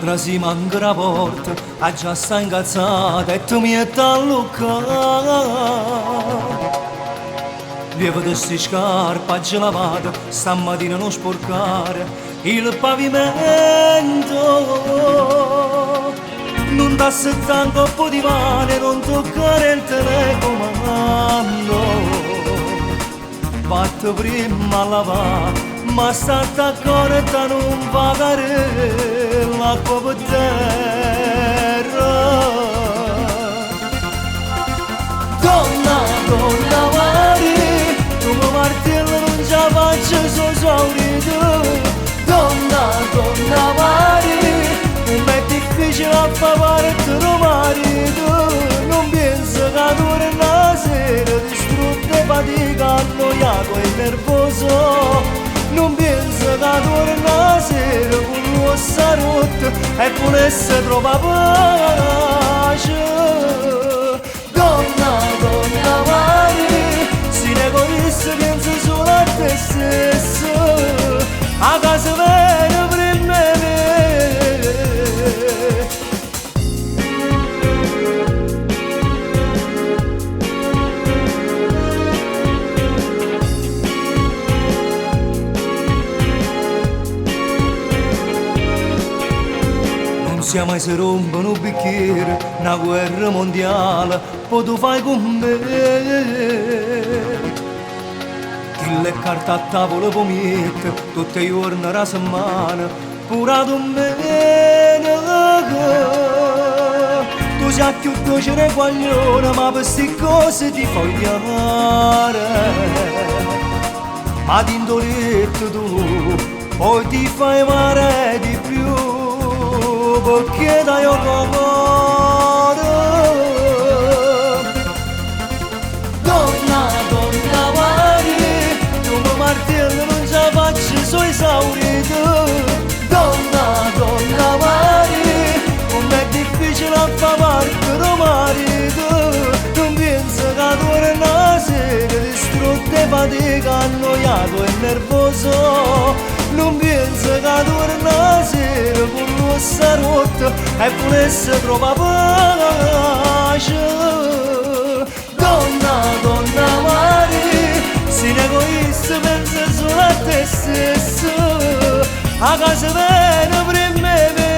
L'altra si manca la porta, ha già sta incazzata e tu mi è alluccata. Lieve di sti scarpe, oggi lavate, stamattina non sporcare il pavimento. Non t'assettare un coppo di pane, non toccare il telecomando. Vatti prima a lavare, ma state accorta non pagare l'acqua per terra. Donna, donna Mari, tu mi martello non ce la faccio, sono esaurito. Donna, donna Mari, non è difficile a fare il tuo marito. Non penso che torna la sera distrutto e fatica, annoiato e nervoso. Non penso che torna la sera con l'ossa rotta e volesse trovare pace. Donna, donna Mari, si ne egoista pensa solo a te stesso. A casa viene per me. Siamo mai se rompono un bicchiere, una guerra mondiale, poi tu fai con me. Chi le carte a tavola può mettere, tutti i giorni della settimana, pure domenica. Tu sei più docile guaglione, ma per queste cose ti fai chiamare. Ma t'indoletto tu, poi ti fai male di più. Perché dai comoro. Donna, donna Mari, tu mi martello non ce la faccio, sono esaurito. Donna, donna Mari, non è difficile a fare parte tuo marito. Non penso che torna la sera distrutto e fatica, annoiato e nervoso. Non penso che torna la sera con l'ossa rotta e volesse trovare pace. Donna, donna Mari, si ne egoista pensa solo a te stesso. A casa viene per me.